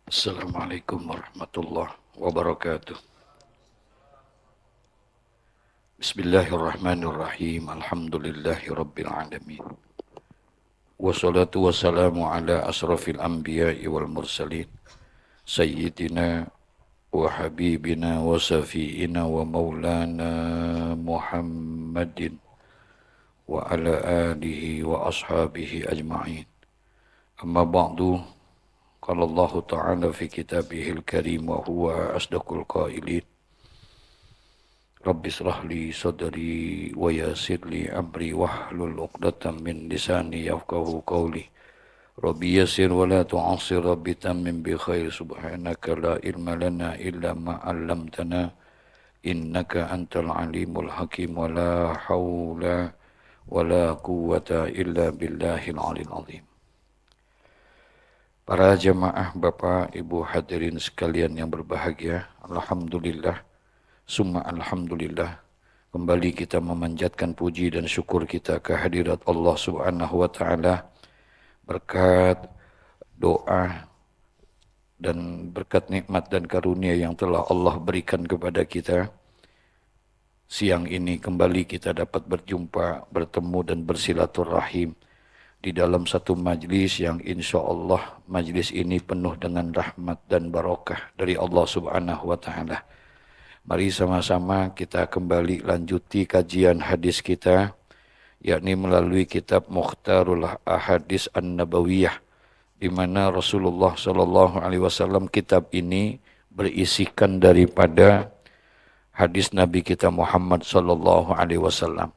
Assalamualaikum warahmatullahi wabarakatuh. Bismillahirrahmanirrahim. Alhamdulillahi rabbil alamin. Wassalatu wassalamu ala asrafil anbiya'i wal mursalin. Sayyidina wa habibina wa safiina wa maulana Muhammadin wa ala alihi wa ashabihi ajma'in. Amma ba'du. Qala Allah Ta'ala fi kitabihil karim wa huwa asdaqul qailin. Rabbi israh li sadri wa yassir li amri wahlul 'uqdatam min lisani yafqahu qawli. Rabbi yassir wa la tu'assir, Rabbi tammim bi khair, subhanaka la ilma lana illa ma 'allamtana innaka antal alimul hakim, wa la haula wa la quwwata illa billahil aliyil azim. Para jamaah Bapak Ibu hadirin sekalian yang berbahagia, alhamdulillah summa alhamdulillah, kembali kita memanjatkan puji dan syukur kita kehadirat Allah Subhanahu wa taala berkat doa dan berkat nikmat dan karunia yang telah Allah berikan kepada kita. Siang ini kembali kita dapat berjumpa, bertemu dan bersilaturahim di dalam satu majlis yang insya Allah majlis ini penuh dengan rahmat dan barakah dari Allah Subhanahu wa taala. Mari sama-sama kita kembali lanjuti kajian hadis kita, yakni melalui kitab Mukhtarul Ahadits An-Nabawiyah, di mana Rasulullah Shallallahu Alaihi Wasallam kitab ini berisikan daripada hadis Nabi kita Muhammad Shallallahu Alaihi Wasallam.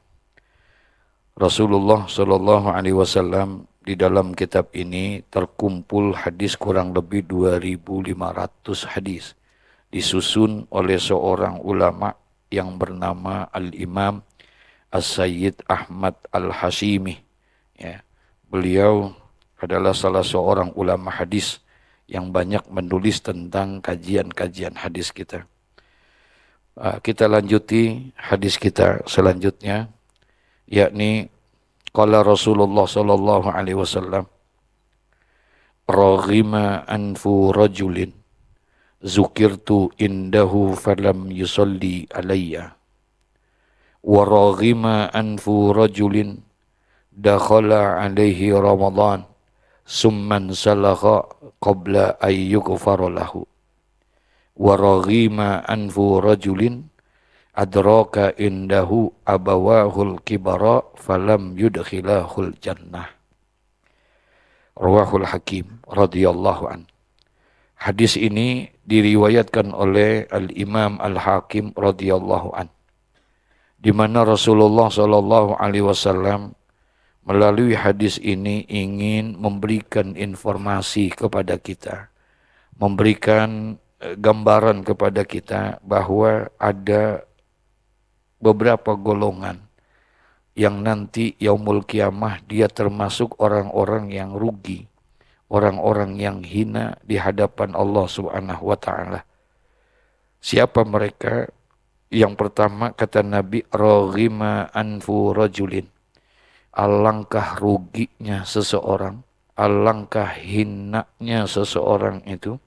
Rasulullah Shallallahu Alaihi Wasallam di dalam kitab ini terkumpul hadis kurang lebih 2.500 hadis, disusun oleh seorang ulama yang bernama Al-Imam As-Sayyid Ahmad Al-Hashimi. Ya, beliau adalah salah seorang ulama hadis yang banyak menulis tentang kajian-kajian hadis kita. Kita lanjuti hadis kita selanjutnya, yakni qala Rasulullah sallallahu alaihi wasallam, raghima anfu rajulin zukirtu indahu falam yusalli alayya, wa raghima anfu rajulin dakhala alaihi Ramadan summan salakha qabla ayyughfara lahu, wa raghima anfu rajulin adraka indahu abawahul kibara falam yudkhilahul jannah. Rawahul Hakim radhiyallahu an. Hadis ini diriwayatkan oleh Al-Imam Al-Hakim radhiyallahu an, di mana Rasulullah sallallahu alaihi wasallam melalui hadis ini ingin memberikan informasi kepada kita, memberikan gambaran kepada kita bahwa ada beberapa golongan yang nanti yaumul kiamah dia termasuk orang-orang yang rugi, orang-orang yang hina di hadapan Allah Subhanahu wa taala. Siapa mereka? Yang pertama kata Nabi, raghima anfu rajulin. Alangkah ruginya seseorang, alangkah hinanya seseorang itu,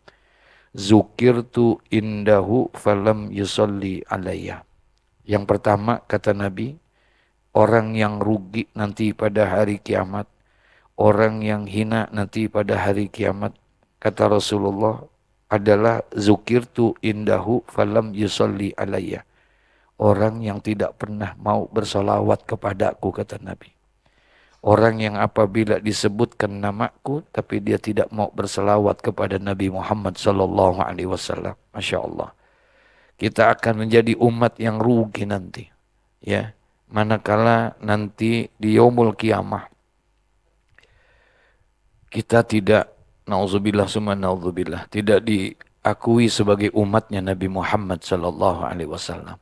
zukirtu indahu falam yusalli alayya. Yang pertama kata Nabi, orang yang rugi nanti pada hari kiamat, orang yang hina nanti pada hari kiamat, kata Rasulullah, adalah zukirtu indahu falam yusalli alayya. Orang yang tidak pernah mau bersolawat kepadaku, kata Nabi. Orang yang apabila disebutkan namaku, tapi dia tidak mau berselawat kepada Nabi Muhammad sallallahu alaihi wasallam. Masya Allah. Kita akan menjadi umat yang rugi nanti, ya. Manakala nanti di yaumul kiamah kita tidak, nauzubillah summa nauzubillah, tidak diakui sebagai umatnya Nabi Muhammad sallallahu alaihi wasallam.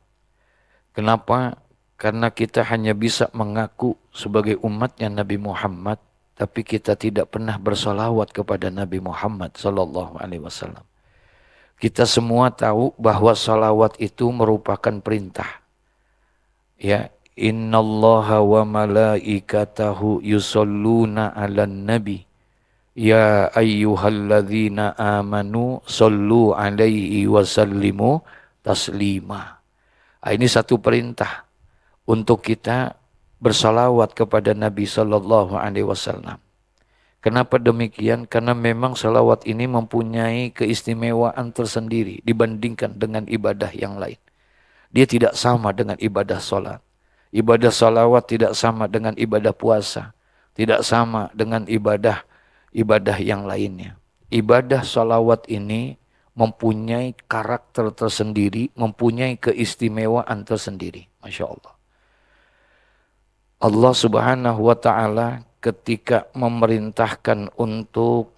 Kenapa? Karena kita hanya bisa mengaku sebagai umatnya Nabi Muhammad, tapi kita tidak pernah bersolawat kepada Nabi Muhammad sallallahu alaihi wasallam. Kita semua tahu bahwa salawat itu merupakan perintah. Ya, innallaha wa malaikatahu yusholluna 'alan nabi Ya ayyuhalladzina amanu sallu alaihi wasallimu taslima. Ini satu perintah untuk kita bersalawat kepada Nabi sallallahu alaihi wasallam. Kenapa demikian? Karena memang salawat ini mempunyai keistimewaan tersendiri dibandingkan dengan ibadah yang lain. Dia tidak sama dengan ibadah salat. Ibadah salawat tidak sama dengan ibadah puasa. Tidak sama dengan ibadah yang lainnya. Ibadah salawat ini mempunyai karakter tersendiri, mempunyai keistimewaan tersendiri. Masya Allah. Allah Subhanahu wa Ta'ala ketika memerintahkan untuk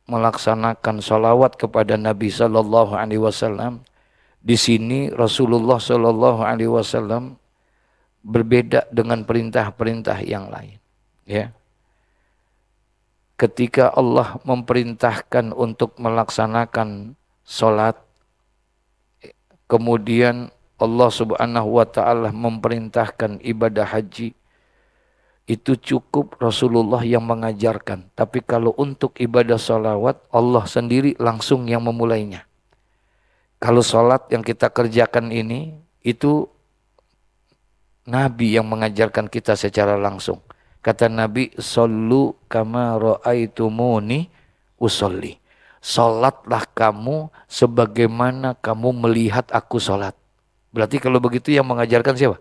melaksanakan salawat kepada Nabi Sallallahu Alaihi Wasallam, di sini Rasulullah Sallallahu Alaihi Wasallam berbeda dengan perintah-perintah yang lain. Ya, ketika Allah memerintahkan untuk melaksanakan salat, kemudian Allah Subhanahu Wa Taala memerintahkan ibadah haji, itu cukup Rasulullah yang mengajarkan. Tapi kalau untuk ibadah salawat, Allah sendiri langsung yang memulainya. Kalau salat yang kita kerjakan ini, itu Nabi yang mengajarkan kita secara langsung. Kata Nabi, sallu kama ra'aitumuni usolli. Salatlah kamu sebagaimana kamu melihat aku salat. Berarti kalau begitu yang mengajarkan siapa?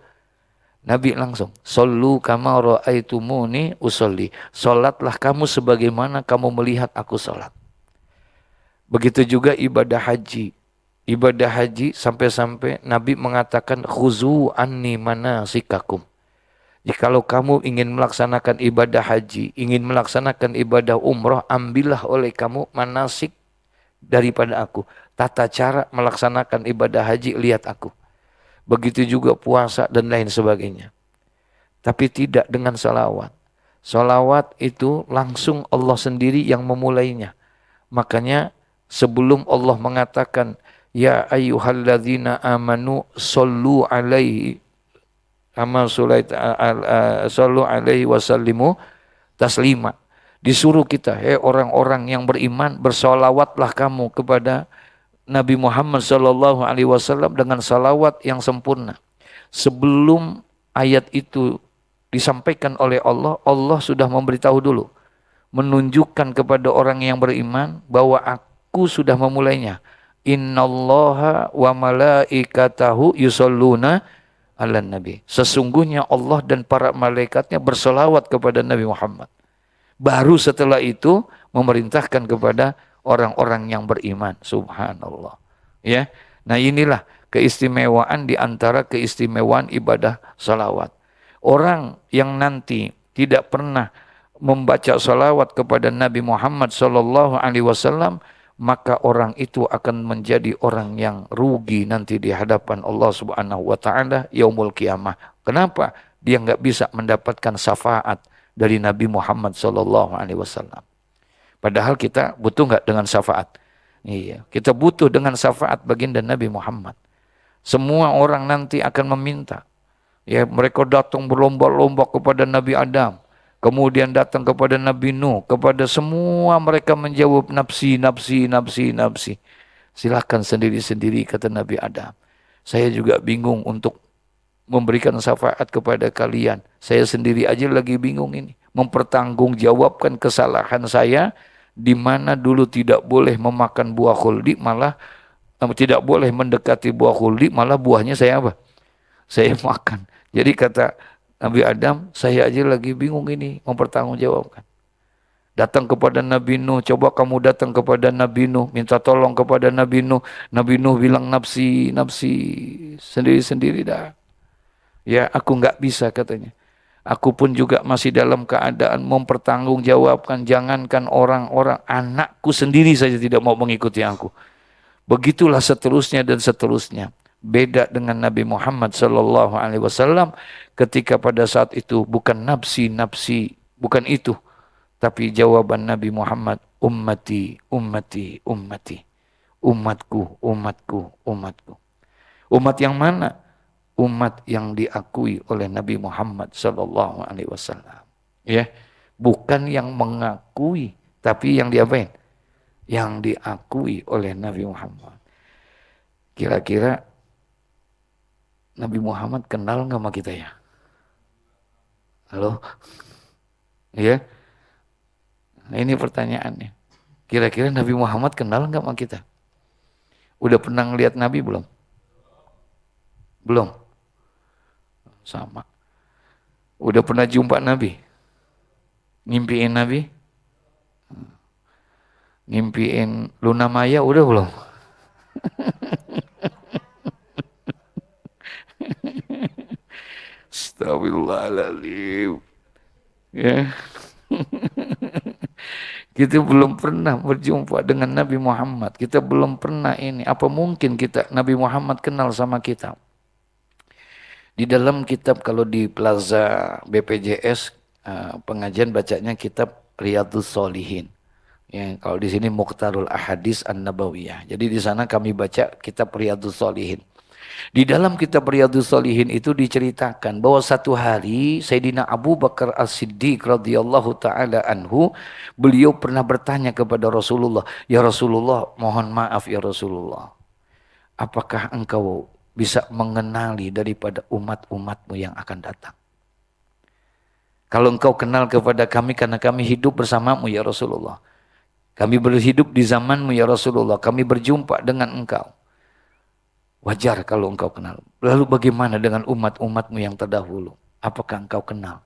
Nabi langsung, sallu kama ra'aitumuni usolli. Salatlah kamu sebagaimana kamu melihat aku salat. Begitu juga ibadah haji. Ibadah haji sampai-sampai Nabi mengatakan khuzu anni manasikakum. Jikalau kamu ingin melaksanakan ibadah haji, ingin melaksanakan ibadah umrah, ambillah oleh kamu manasik daripada aku. Tata cara melaksanakan ibadah haji, lihat aku. Begitu juga puasa dan lain sebagainya. Tapi tidak dengan salawat. Salawat itu langsung Allah sendiri yang memulainya. Makanya sebelum Allah mengatakan, ya ayyuhalladzina amanu sallu alaihi sallu alaihi wasallimu taslima. Disuruh kita, orang-orang yang beriman, bersalawatlah kamu kepada Nabi Muhammad sallallahu alaihi wasallam dengan salawat yang sempurna. Sebelum ayat itu disampaikan oleh Allah, Allah sudah memberitahu dulu, menunjukkan kepada orang yang beriman bahwa aku sudah memulainya. Innallaha wa malaikatahu yusalluna 'alan nabi. Sesungguhnya Allah dan para malaikatnya bersalawat kepada Nabi Muhammad. Baru setelah itu memerintahkan kepada orang-orang yang beriman. Subhanallah. Ya. Nah, inilah keistimewaan di antara keistimewaan ibadah salawat. Orang yang nanti tidak pernah membaca salawat kepada Nabi Muhammad sallallahu alaihi wasallam, maka orang itu akan menjadi orang yang rugi nanti di hadapan Allah Subhanahu wa taala yaumul qiyamah. Kenapa? Dia enggak bisa mendapatkan syafaat dari Nabi Muhammad sallallahu alaihi wasallam. Padahal kita butuh nggak dengan syafaat? Iya, kita butuh dengan syafaat baginda Nabi Muhammad. Semua orang nanti akan meminta. Ya, mereka datang berlomba-lomba kepada Nabi Adam, kemudian datang kepada Nabi Nuh, kepada semua mereka menjawab nafsi, nafsi, nafsi, nafsi. Silakan sendiri-sendiri, kata Nabi Adam. Saya juga bingung untuk memberikan syafaat kepada kalian. Saya sendiri aja lagi bingung ini. Mempertanggungjawabkan kesalahan saya, di mana dulu tidak boleh memakan buah khuldi, malah tidak boleh mendekati buah khuldi, malah buahnya saya apa? Saya makan. Jadi kata Nabi Adam, saya aja lagi bingung ini, mempertanggungjawabkan. Datang kepada Nabi Nuh, coba kamu datang kepada Nabi Nuh, minta tolong kepada Nabi Nuh. Nabi Nuh bilang nafsi, nafsi, sendiri-sendiri dah. Ya, aku nggak bisa katanya. Aku pun juga masih dalam keadaan mempertanggungjawabkan. Jangankan orang-orang, anakku sendiri saja tidak mau mengikuti aku. Begitulah seterusnya dan seterusnya. Beda dengan Nabi Muhammad sallallahu alaihi wasallam ketika pada saat itu bukan nafsi, bukan itu. Tapi jawaban Nabi Muhammad, ummati, ummati, ummati. Umatku, umatku, umatku. Umat yang mana? Umat yang diakui oleh Nabi Muhammad sallallahu alaihi wasallam. Ya, bukan yang mengakui Tapi yang diapain? Yang diakui oleh Nabi Muhammad. Kira-kira Nabi Muhammad kenal nggak sama kita ya? Halo? Ya? Nah, ini pertanyaannya. Kira-kira Nabi Muhammad kenal nggak sama kita? Udah pernah ngeliat Nabi belum? Belum? Sama. Udah pernah jumpa Nabi? Ngimpiin Nabi? Ngimpiin Luna Maya udah belum? Astagfirullahaladzim. Ya. Kita belum pernah berjumpa dengan Nabi Muhammad. Kita belum pernah ini. Apa mungkin kita Nabi Muhammad kenal sama kita? Di dalam kitab kalau di Plaza BPJS pengajian bacanya kitab Riyadhus Shalihin. Ya, kalau di sini Mukhtarul Ahadits An-Nabawiyah. Jadi di sana kami baca kitab Riyadhus Shalihin. Di dalam kitab Riyadhus Shalihin itu diceritakan bahwa satu hari Sayyidina Abu Bakar As-Siddiq radhiyallahu taala anhu, beliau pernah bertanya kepada Rasulullah, "Ya Rasulullah, mohon maaf ya Rasulullah. Apakah engkau bisa mengenali daripada umat-umatmu yang akan datang? Kalau engkau kenal kepada kami karena kami hidup bersamamu ya Rasulullah. Kami berhidup di zamanmu ya Rasulullah. Kami berjumpa dengan engkau. Wajar kalau engkau kenal. Lalu bagaimana dengan umat-umatmu yang terdahulu? Apakah engkau kenal?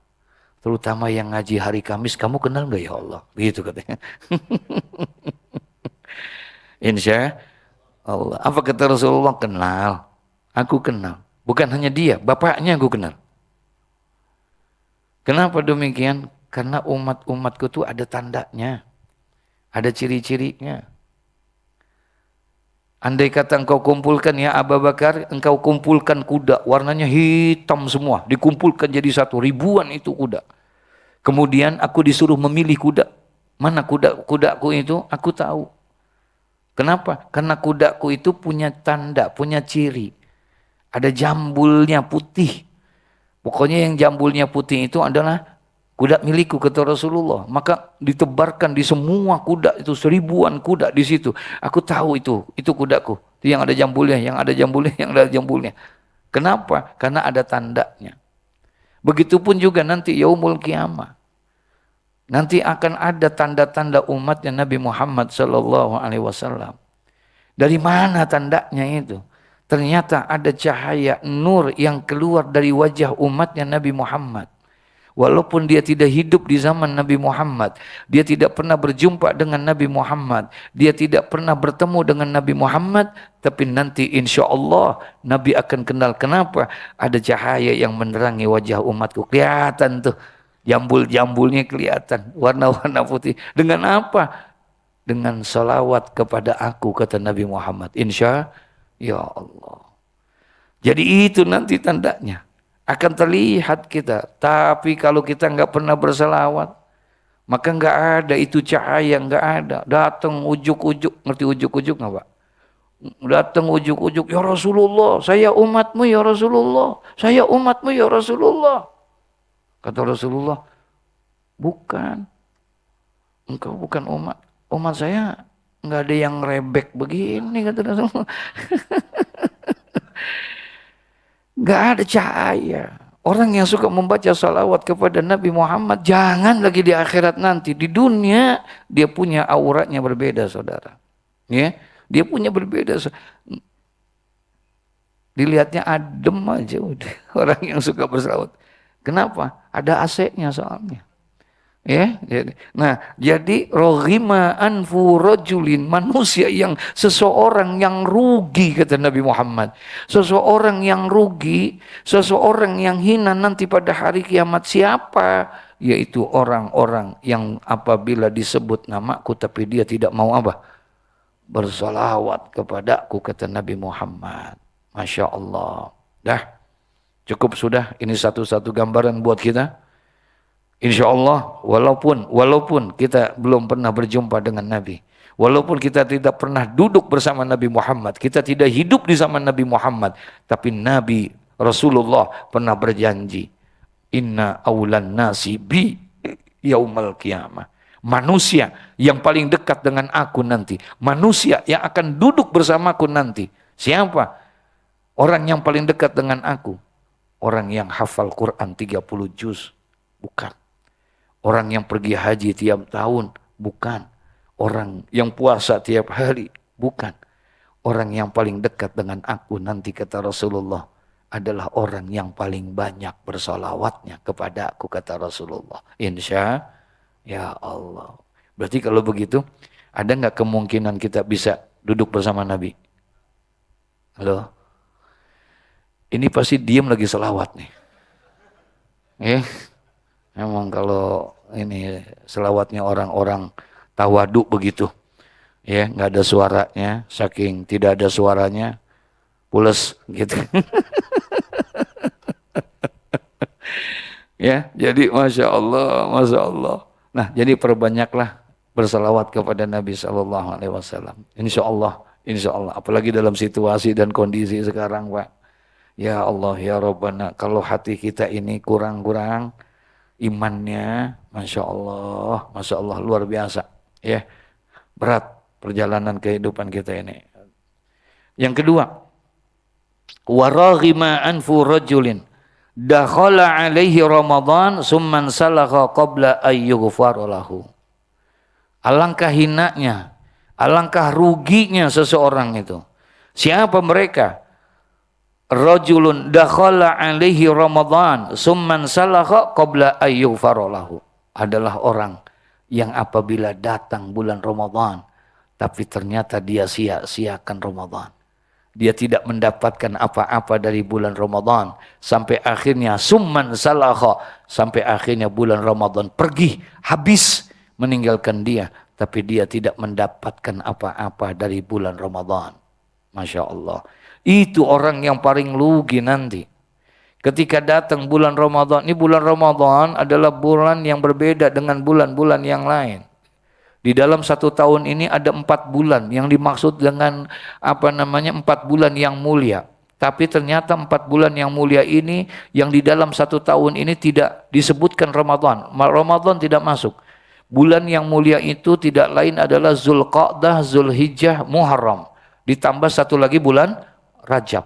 Terutama yang ngaji hari Kamis, kamu kenal gak ya Allah?" Begitu katanya. Insya Allah. Apa kata Rasulullah? Kenal. Aku kenal. Bukan hanya dia, bapaknya aku kenal. Kenapa demikian? Karena umat-umatku itu ada tandanya. Ada ciri-cirinya. Andai kata engkau kumpulkan ya Abu Bakar, engkau kumpulkan kuda, warnanya hitam semua. Dikumpulkan jadi satu, ribuan itu kuda. Kemudian aku disuruh memilih kuda. Mana kudaku itu? Aku tahu. Kenapa? Karena kudaku itu punya tanda, punya ciri. Ada jambulnya putih. Pokoknya yang jambulnya putih itu adalah kuda milikku kata Rasulullah. Maka ditebarkan di semua kuda itu, seribuan kuda di situ. Aku tahu itu kudaku. Itu yang ada jambulnya, yang ada jambulnya, yang ada jambulnya. Kenapa? Karena ada tandanya. Begitupun juga nanti yaumul kiamah. Nanti akan ada tanda-tanda umatnya Nabi Muhammad sallallahu alaihi wasallam. Dari mana tandanya itu? Ternyata ada cahaya nur yang keluar dari wajah umatnya Nabi Muhammad. Walaupun dia tidak hidup di zaman Nabi Muhammad, dia tidak pernah berjumpa dengan Nabi Muhammad, dia tidak pernah bertemu dengan Nabi Muhammad, tapi nanti insya Allah Nabi akan kenal. Kenapa? Ada cahaya yang menerangi wajah umatku. Kelihatan tuh, jambul-jambulnya kelihatan, warna-warna putih. Dengan apa? Dengan salawat kepada aku, kata Nabi Muhammad. Insya ya Allah. Jadi itu nanti tandanya. Akan terlihat kita. Tapi kalau kita nggak pernah berselawat, maka nggak ada itu cahaya, nggak ada. Datang ujuk-ujuk, ngerti ujuk-ujuk nggak Pak? Datang ujuk-ujuk, ya Rasulullah, saya umatmu ya Rasulullah, saya umatmu ya Rasulullah. Kata Rasulullah, bukan, engkau bukan umat saya nggak ada yang rebek begini, kata Rasulullah. Nggak ada cahaya. Orang yang suka membaca salawat kepada Nabi Muhammad, jangan lagi di akhirat nanti. Di dunia, dia punya auratnya berbeda, saudara. Ya, dia punya berbeda. Dilihatnya adem aja udah. Orang yang suka bersalawat. Kenapa? Ada AC-nya soalnya. Ya, jadi rohima anfu rajulin, manusia yang seseorang yang rugi kata Nabi Muhammad. Seseorang yang rugi, seseorang yang hina nanti pada hari kiamat siapa? Yaitu orang-orang yang apabila disebut namaku tapi dia tidak mau apa? Bersalawat kepadaku kata Nabi Muhammad. Masya Allah. Dah, cukup sudah. Ini satu-satu gambaran buat kita. Insya Allah, walaupun kita belum pernah berjumpa dengan Nabi, walaupun kita tidak pernah duduk bersama Nabi Muhammad, kita tidak hidup di zaman Nabi Muhammad, tapi Nabi Rasulullah pernah berjanji, Inna awlan nasi bi yaumal qiyamah. Manusia yang paling dekat dengan aku nanti. Manusia yang akan duduk bersamaku nanti. Siapa? Orang yang paling dekat dengan aku. Orang yang hafal Quran 30 juz. Bukan. Orang yang pergi haji tiap tahun. Bukan. Orang yang puasa tiap hari. Bukan. Orang yang paling dekat dengan aku nanti, kata Rasulullah, adalah orang yang paling banyak bersolawatnya kepada aku, kata Rasulullah. Insya ya Allah. Berarti kalau begitu, ada nggak kemungkinan kita bisa duduk bersama Nabi? Halo? Ini pasti diam lagi selawat nih. Emang kalau ini selawatnya orang-orang tawaduk begitu. Ya, nggak ada suaranya, saking tidak ada suaranya, pules gitu. Ya, jadi Masya Allah, Masya Allah. Nah, jadi perbanyaklah bersalawat kepada Nabi Sallallahu Alaihi Wasallam. Insya Allah. Apalagi dalam situasi dan kondisi sekarang, Pak. Ya Allah, ya Rabbana, kalau hati kita ini kurang-kurang imannya, Masya Allah, luar biasa. Ya, berat perjalanan kehidupan kita ini. Yang kedua, waraghima anfu rajulin dakhala alaihi Ramadan summan salakha qabla ayyughfar lahu. Alangkah hinanya, alangkah ruginya seseorang itu. Siapa mereka? Rajulun dakhala alaihi Ramadan summan salakha qabla ayyughfar lahu. Adalah orang yang apabila datang bulan Ramadan tapi ternyata dia sia-siakan Ramadan. Dia tidak mendapatkan apa-apa dari bulan Ramadan. Sampai akhirnya summan salakha. Sampai akhirnya bulan Ramadan pergi. Habis meninggalkan dia. Tapi dia tidak mendapatkan apa-apa dari bulan Ramadan. Masya Allah. Itu orang yang paling rugi nanti. Ketika datang bulan Ramadan. Ini bulan Ramadan adalah bulan yang berbeda dengan bulan-bulan yang lain. Di dalam 1 tahun ini ada 4 bulan yang dimaksud dengan 4 bulan yang mulia. Tapi ternyata 4 bulan yang mulia ini yang di dalam 1 tahun ini tidak disebutkan Ramadan. Ramadan tidak masuk. Bulan yang mulia itu tidak lain adalah Zulqa'dah, Zulhijjah, Muharram. Ditambah 1 lagi bulan Rajab.